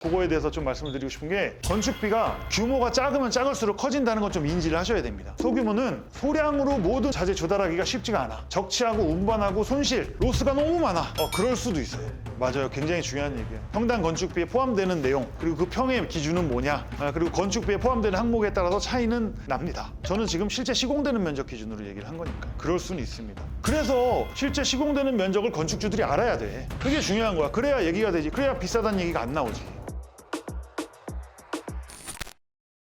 그거에 대해서 좀 말씀을 드리고 싶은 게 건축비가 규모가 작으면 작을수록 커진다는 건 좀 인지를 하셔야 됩니다. 소규모는 소량으로 모든 자재 조달하기가 쉽지가 않아. 적치하고 운반하고 손실, 로스가 너무 많아. 그럴 수도 있어요. 맞아요. 굉장히 중요한 얘기예요. 평당 건축비에 포함되는 내용, 그리고 그 평의 기준은 뭐냐, 그리고 건축비에 포함되는 항목에 따라서 차이는 납니다. 저는 지금 실제 시공되는 면적 기준으로 얘기를 한 거니까. 그럴 수는 있습니다. 그래서 실제 시공되는 면적을 건축주들이 알아야 돼. 그게 중요한 거야. 그래야 얘기가 되지. 그래야 비싸다는 얘기가 안 나오지.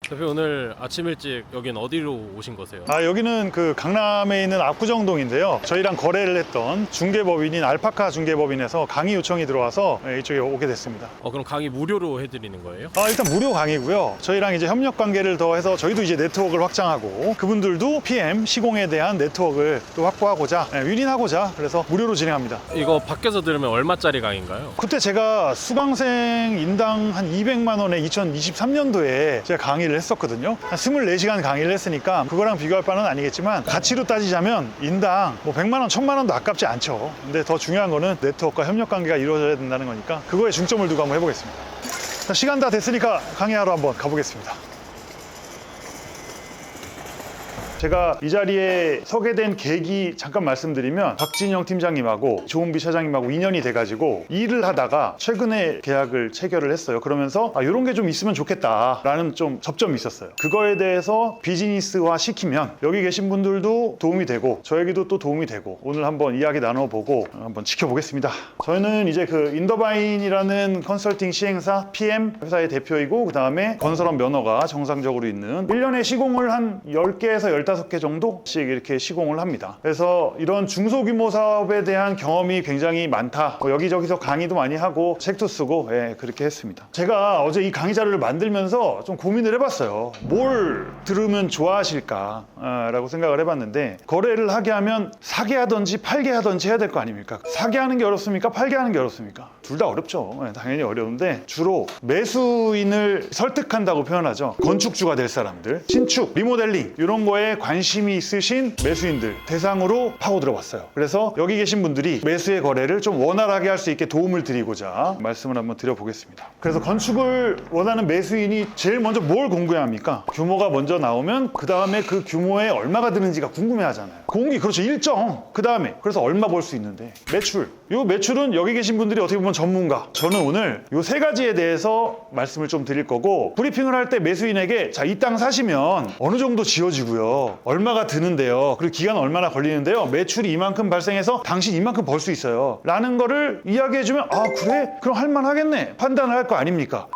대표 오늘 아침 일찍 여긴 어디로 오신 거세요? 여기는 그 강남에 있는 압구정동인데요. 저희랑 거래를 했던 중개법인인 알파카 중개법인에서 강의 요청이 들어와서 이쪽에 오게 됐습니다. 그럼 강의 무료로 해드리는 거예요? 일단 무료 강의고요. 저희랑 이제 협력 관계를 더해서 저희도 이제 네트워크를 확장하고 그분들도 PM 시공에 대한 네트워크를 또 확보하고자 윈윈하고자 그래서 무료로 진행합니다. 이거 밖에서 들으면 얼마짜리 강의인가요? 그때 제가 수강생 인당 한 200만 원에 2023년도에 제가 강의를 했었거든요. 한 24시간 강의를 했으니까 그거랑 비교할 바는 아니겠지만 가치로 따지자면 인당 뭐 100만 원, 1000만 원도 아깝지 않죠. 근데 더 중요한 거는 네트워크와 협력 관계가 이루어져야 된다는 거니까 그거에 중점을 두고 한번 해보겠습니다. 자, 시간 다 됐으니까 강의하러 한번 가보겠습니다. 제가 이 자리에 서게 된 계기 잠깐 말씀드리면 박진영 팀장님하고 조은비 차장님하고 인연이 돼가지고 일을 하다가 최근에 계약을 체결을 했어요. 그러면서 이런 게 좀 있으면 좋겠다라는 좀 접점이 있었어요. 그거에 대해서 비즈니스화 시키면 여기 계신 분들도 도움이 되고 저에게도 또 도움이 되고 오늘 한번 이야기 나눠보고 한번 지켜보겠습니다. 저희는 이제 그 인더바인이라는 컨설팅 시행사 PM 회사의 대표이고 그 다음에 건설업 면허가 정상적으로 있는 1년에 시공을 한 10개에서 15개 정도씩 이렇게 시공을 합니다. 그래서 이런 중소규모 사업에 대한 경험이 굉장히 많다. 여기저기서 강의도 많이 하고 책도 쓰고 그렇게 했습니다. 제가 어제 이 강의 자료를 만들면서 좀 고민을 해봤어요. 뭘 들으면 좋아하실까 라고 생각을 해봤는데 거래를 하게 하면 사게 하든지 팔게 하든지 해야 될 거 아닙니까? 사게 하는 게 어렵습니까? 팔게 하는 게 어렵습니까? 둘 다 어렵죠. 당연히 어려운데 주로 매수인을 설득한다고 표현하죠. 건축주가 될 사람들, 신축, 리모델링 이런 거에 관심이 있으신 매수인들 대상으로 파고 들어봤어요. 그래서 여기 계신 분들이 매수의 거래를 좀 원활하게 할 수 있게 도움을 드리고자 말씀을 한번 드려보겠습니다. 그래서 건축을 원하는 매수인이 제일 먼저 뭘 궁금해 합니까? 규모가 먼저 나오면 그 다음에 그 규모에 얼마가 드는지가 궁금해 하잖아요. 공기, 그렇죠. 일정. 그 다음에 그래서 얼마 벌 수 있는데 매출. 요 매출은 여기 계신 분들이 어떻게 보면 전문가. 저는 오늘 요 세 가지에 대해서 말씀을 좀 드릴 거고 브리핑을 할 때 매수인에게 자, 이 땅 사시면 어느 정도 지어지고요. 얼마가 드는데요. 그리고 기간 얼마나 걸리는데요. 매출이 이만큼 발생해서 당신 이만큼 벌 수 있어요. 라는 거를 이야기해주면 그래? 그럼 할만하겠네. 판단을 할 거 아닙니까?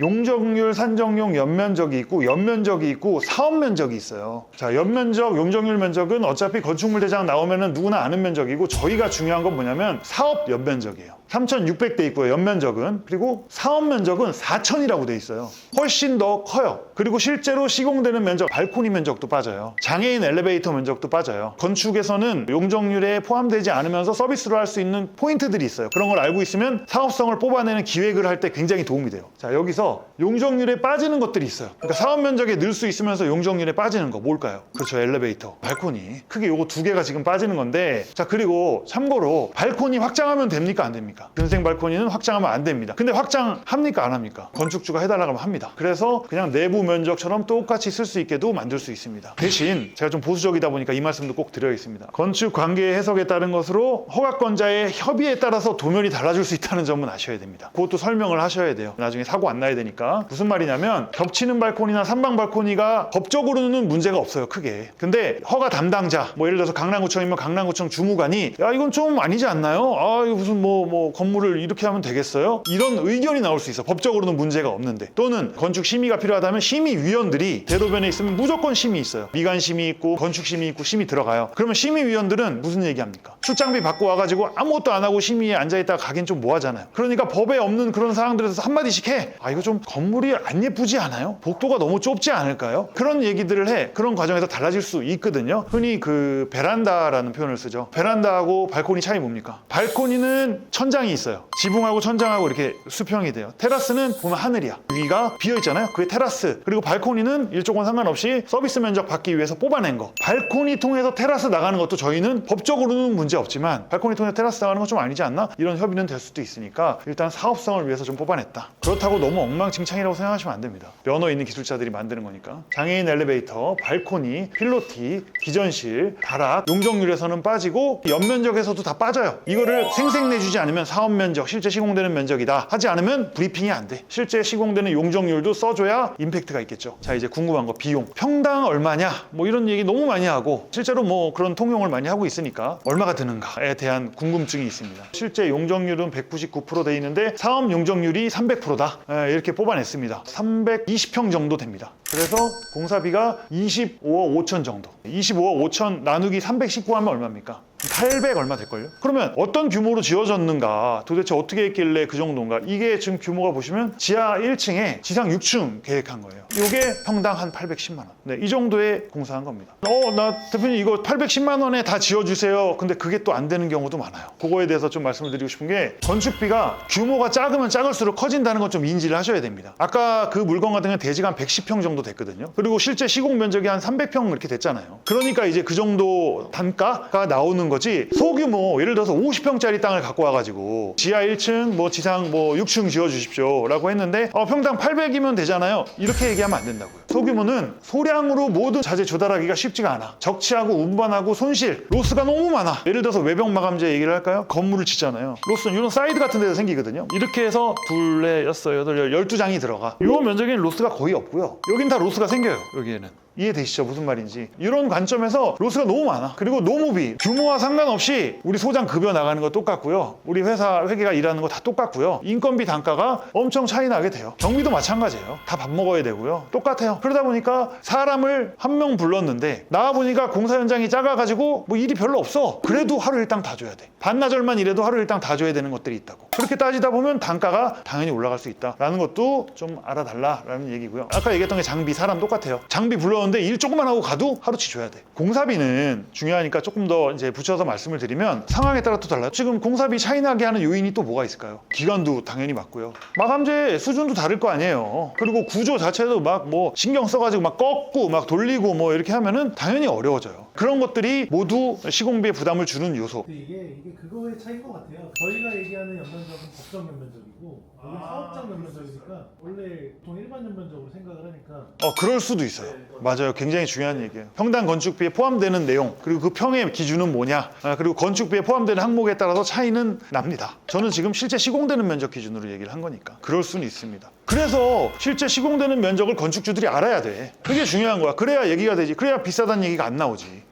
용적률, 산정용, 연면적이 있고 연면적이 있고 사업면적이 있어요. 자, 연면적, 용적률 면적은 어차피 건축물 대장 나오면은 누구나 아는 면적이고 저희가 중요한 건 뭐냐면 사업 연면적이에요. 3,600대 있고요. 연면적은. 그리고 사업 면적은 4,000이라고 돼 있어요. 훨씬 더 커요. 그리고 실제로 시공되는 면적, 발코니 면적도 빠져요. 장애인 엘리베이터 면적도 빠져요. 건축에서는 용적률에 포함되지 않으면서 서비스로 할 수 있는 포인트들이 있어요. 그런 걸 알고 있으면 사업성을 뽑아내는 기획을 할 때 굉장히 도움이 돼요. 자, 여기서 용적률에 빠지는 것들이 있어요. 그러니까 사업 면적에 늘 수 있으면서 용적률에 빠지는 거 뭘까요? 그렇죠. 엘리베이터, 발코니. 크게 요거 두 개가 지금 빠지는 건데 자, 그리고 참고로 발코니 확장하면 됩니까? 안 됩니까? 근생 발코니는 확장하면 안 됩니다. 근데 확장합니까? 안 합니까? 건축주가 해달라고 하면 합니다. 그래서 그냥 내부 면적처럼 똑같이 쓸 수 있게도 만들 수 있습니다. 대신 제가 좀 보수적이다 보니까 이 말씀도 꼭 드려야겠습니다. 건축 관계 해석에 따른 것으로 허가권자의 협의에 따라서 도면이 달라질 수 있다는 점은 아셔야 됩니다. 그것도 설명을 하셔야 돼요. 나중에 사고 안 나야 되니까. 무슨 말이냐면 겹치는 발코니나 삼방 발코니가 법적으로는 문제가 없어요. 크게. 근데 허가 담당자, 뭐 예를 들어서 강남구청이면 강남구청 주무관이 야, 이건 좀 아니지 않나요? 이거 무슨 뭐 건물을 이렇게 하면 되겠어요? 이런 의견이 나올 수 있어. 법적으로는 문제가 없는데. 또는 건축 심의가 필요하다면 심의위원들이 대도변에 있으면 무조건 심의 있어요. 미관 심의 있고 건축 심의 있고 심의 들어가요. 그러면 심의위원들은 무슨 얘기합니까? 출장비 받고 와가지고 아무것도 안 하고 심의에 앉아있다가 가긴 좀 뭐하잖아요. 그러니까 법에 없는 그런 사항들에서 한마디씩 해. 이거 좀 건물이 안 예쁘지 않아요? 복도가 너무 좁지 않을까요? 그런 얘기들을 해. 그런 과정에서 달라질 수 있거든요. 흔히 그 베란다라는 표현을 쓰죠. 베란다하고 발코니 차이 뭡니까? 발코니는 천장이 있어요. 지붕하고 천장하고 이렇게 수평이 돼요. 테라스는 보면 하늘이야. 위가 비어 있잖아요. 그게 테라스. 그리고 발코니는 일조건 상관없이 서비스 면적 받기 위해서 뽑아낸 거. 발코니 통해서 테라스 나가는 것도 저희는 법적으로는 문제 없지만 발코니 통해서 테라스 나가는 건 좀 아니지 않나? 이런 협의는 될 수도 있으니까 일단 사업성을 위해서 좀 뽑아냈다. 그렇다고 너무 엉망진창이라고 생각하시면 안 됩니다. 면허 있는 기술자들이 만드는 거니까. 장애인 엘리베이터, 발코니, 필로티, 기전실, 다락, 용적률에서는 빠지고 연면적에서도 다 빠져요. 이거를 생색내주지 않으면 사업 면적, 실제 시공되는 면적이다 하지 않으면 브리핑이 안 돼. 실제 시공되는 용적률도 써줘야 임팩트가 있겠죠. 자, 이제 궁금한 거 비용. 평당 얼마냐? 뭐 이런 얘기 너무 많이 하고 실제로 뭐 그런 통용을 많이 하고 있으니까 얼마가 드는가에 대한 궁금증이 있습니다. 실제 용적률은 199% 돼 있는데 사업 용적률이 300%다. 이렇게 뽑아냈습니다. 320평 정도 됩니다. 그래서 공사비가 25억 5천 정도. 25억 5천 나누기 319 하면 얼마입니까? 800 얼마 될걸요? 그러면 어떤 규모로 지어졌는가, 도대체 어떻게 했길래 그 정도인가? 이게 지금 규모가 보시면 지하 1층에 지상 6층 계획한 거예요. 이게 평당 한 810만 원. 네, 이 정도에 공사한 겁니다. 나 대표님 이거 810만 원에 다 지어주세요. 근데 그게 또 안 되는 경우도 많아요. 그거에 대해서 좀 말씀을 드리고 싶은 게 건축비가 규모가 작으면 작을수록 커진다는 건 좀 인지를 하셔야 됩니다. 아까 그 물건 같은 경우는 대지가 한 110평 정도 됐거든요. 그리고 실제 시공 면적이 한 300평 이렇게 됐잖아요. 그러니까 이제 그 정도 단가가 나오는 거지. 소규모 예를 들어서 50평짜리 땅을 갖고 와가지고 지하 1층 뭐 지상 뭐 6층 지어주십시오 라고 했는데 평당 800이면 되잖아요. 이렇게 얘기하면 안 된다고요. 소규모는 소량으로 모든 자재 조달하기가 쉽지가 않아. 적치하고 운반하고 손실, 로스가 너무 많아. 예를 들어서 외벽 마감재 얘기를 할까요? 건물을 짓잖아요. 로스는 이런 사이드 같은 데서 생기거든요. 이렇게 해서 2, 4, 6, 8, 12장이 들어가. 이 면적에는 로스가 거의 없고요. 여긴 다 로스가 생겨요. 여기에는. 이해되시죠? 무슨 말인지. 이런 관점에서 로스가 너무 많아. 그리고 노무비, 규모와 상관없이 우리 소장 급여 나가는 거 똑같고요. 우리 회사 회계가 일하는 거 다 똑같고요. 인건비 단가가 엄청 차이 나게 돼요. 경비도 마찬가지예요. 다 밥 먹어야 되고요. 똑같아요. 그러다 보니까 사람을 한 명 불렀는데 나와보니까 공사 현장이 작아가지고 뭐 일이 별로 없어. 그래도 하루 일당 다 줘야 돼. 반나절만 일해도 하루 일당 다 줘야 되는 것들이 있다고. 그렇게 따지다 보면 단가가 당연히 올라갈 수 있다라는 것도 좀 알아달라라는 얘기고요. 아까 얘기했던 게 장비, 사람 똑같아요. 장비 불렀는데 일 조금만 하고 가도 하루치 줘야 돼. 공사비는 중요하니까 조금 더 이제 붙여서 말씀을 드리면 상황에 따라 또 달라요. 지금 공사비 차이 나게 하는 요인이 또 뭐가 있을까요? 기간도 당연히 맞고요. 마감재 수준도 다를 거 아니에요. 그리고 구조 자체도 막 뭐 신경 써가지고 막 꺾고 막 돌리고 뭐 이렇게 하면은 당연히 어려워져요. 그런 것들이 모두 시공비에 부담을 주는 요소. 이게 그거의 차이인 것 같아요. 저희가 얘기하는 연면적은 법정 연면적이고 여기 사업장 연면적이니까 원래 보통 일반 연면적으로 생각을 하니까 그럴 수도 있어요. 맞아요. 굉장히 중요한 얘기예요. 평당 건축비에 포함되는 내용, 그리고 그 평의 기준은 뭐냐, 그리고 건축비에 포함되는 항목에 따라서 차이는 납니다. 저는 지금 실제 시공되는 면적 기준으로 얘기를 한 거니까 그럴 수는 있습니다. 그래서 실제 시공되는 면적을 건축주들이 알아야 돼. 그게 중요한 거야. 그래야 얘기가 되지. 그래야 비싸다는 얘기가 안 나오지.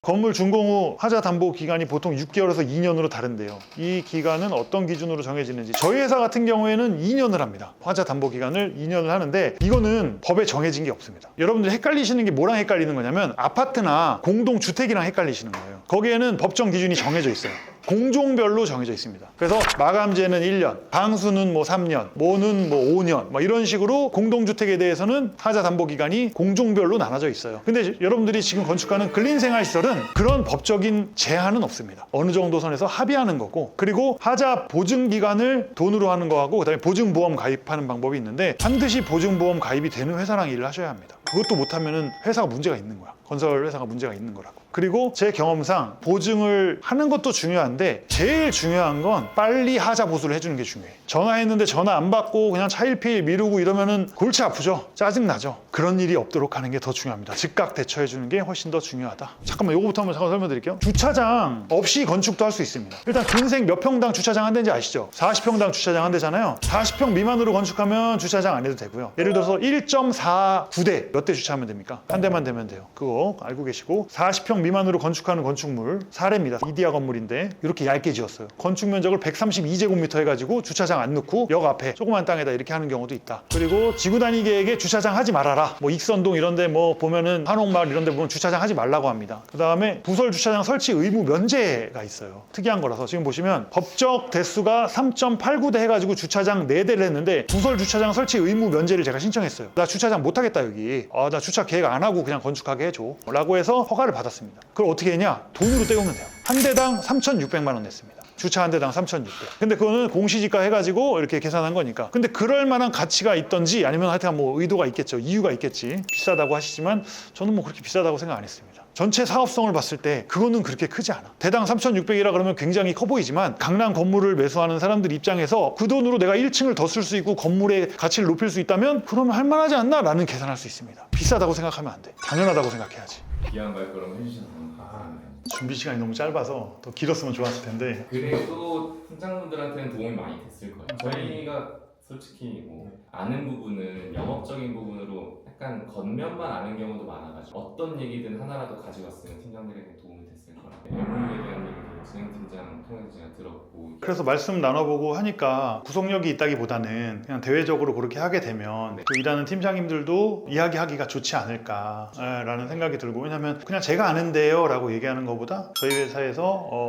건물 준공 후 하자 담보 기간이 보통 6개월에서 2년으로 다른데요. 이 기간은 어떤 기준으로 정해지는지 저희 회사 같은 경우에는 2년을 합니다. 하자 담보 기간을 2년을 하는데 이거는 법에 정해진 게 없습니다. 여러분들이 헷갈리시는 게 뭐랑 헷갈리는 거냐면 아파트나 공동주택이랑 헷갈리시는 거예요. 거기에는 법정 기준이 정해져 있어요. 공종별로 정해져 있습니다. 그래서 마감재는 1년, 방수는 뭐 3년, 모는 뭐 5년 뭐 이런 식으로 공동주택에 대해서는 하자 담보 기간이 공종별로 나눠져 있어요. 근데 여러분들이 지금 건축하는 근린생활시설은 그런 법적인 제한은 없습니다. 어느 정도 선에서 합의하는 거고, 그리고 하자 보증 기간을 돈으로 하는 거하고 그다음에 보증보험 가입하는 방법이 있는데 반드시 보증보험 가입이 되는 회사랑 일을 하셔야 합니다. 그것도 못하면은 회사가 문제가 있는 거야. 건설 회사가 문제가 있는 거라고. 그리고 제 경험상 보증을 하는 것도 중요한데 제일 중요한 건 빨리 하자 보수를 해주는 게 중요해. 전화했는데 전화 안 받고 그냥 차일피일 미루고 이러면은 골치 아프죠. 짜증나죠. 그런 일이 없도록 하는 게 더 중요합니다. 즉각 대처해주는 게 훨씬 더 중요하다. 잠깐만 요거부터 한번 설명드릴게요. 주차장 없이 건축도 할 수 있습니다. 일단 근생 몇 평당 주차장 한 대인지 아시죠? 40평당 주차장 한 대잖아요. 40평 미만으로 건축하면 주차장 안 해도 되고요. 예를 들어서 1.49대 몇 대 주차하면 됩니까? 한 대만 되면 돼요. 그거 알고 계시고, 40평 미만으로 건축하는 건축물 사례입니다. 이디아 건물인데 이렇게 얇게 지었어요. 건축 면적을 132제곱미터 해가지고 주차장 안 넣고 역 앞에 조그만 땅에다 이렇게 하는 경우도 있다. 그리고 지구 단위 계획에 주차장 하지 말아라. 뭐 익선동 이런데 뭐 보면은 한옥마을 이런데 보면 주차장 하지 말라고 합니다. 그 다음에 부설 주차장 설치 의무 면제가 있어요. 특이한 거라서 지금 보시면 법적 대수가 3.89대 해가지고 주차장 4대를 했는데 부설 주차장 설치 의무 면제를 제가 신청했어요. 나 주차장 못 하겠다 여기. 나 주차 계획 안 하고 그냥 건축하게 해줘 라고 해서 허가를 받았습니다. 그걸 어떻게 했냐? 돈으로 떼우면 돼요. 한 대당 3,600만 원 냈습니다. 주차 한 대당 3,600. 근데 그거는 공시지가 해가지고 이렇게 계산한 거니까. 근데 그럴 만한 가치가 있던지 아니면 하여튼 뭐 의도가 있겠죠. 이유가 있겠지. 비싸다고 하시지만 저는 뭐 그렇게 비싸다고 생각 안 했습니다. 전체 사업성을 봤을 때 그거는 그렇게 크지 않아. 대당 3,600이라 그러면 굉장히 커 보이지만 강남 건물을 매수하는 사람들 입장에서 그 돈으로 내가 1층을 더 쓸 수 있고 건물의 가치를 높일 수 있다면 그러면 할 만하지 않나? 라는 계산할 수 있습니다. 비싸다고 생각하면 안 돼. 당연하다고 생각해야지. 귀한 발걸음 해주셔서 너무 감사합니다. 준비 시간이 너무 짧아서 더 길었으면 좋았을 텐데 그래도 팀장분들한테는 도움이 많이 됐을 거예요. 저희가 솔직히 뭐 아는 부분은 영업적인 부분으로 약간 겉면만 아는 경우도 많아가지고 어떤 얘기든 하나라도 가져갔으면 팀장들에게 도움이 됐을 거라고. MOU에 대한 얘기도 진행팀장 통해서 제가 들었고 그래서 말씀 나눠보고 하니까 구속력이 있다기보다는 그냥 대외적으로 그렇게 하게 되면 또 일하는 팀장님들도 이야기하기가 좋지 않을까라는 생각이 들고 왜냐면 그냥 제가 아는데요 라고 얘기하는 것보다 저희 회사에서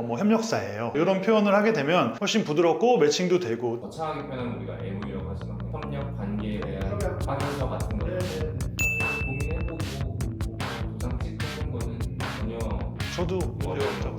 뭐 협력사예요 이런 표현을 하게 되면 훨씬 부드럽고 매칭도 되고 거창하게 표현하면 우리가 MOU라고 하지만 협력 관계에 대한 확인서 같은 것들 고민해보고 도장 찍는 거는 전혀 저도 어려웠다고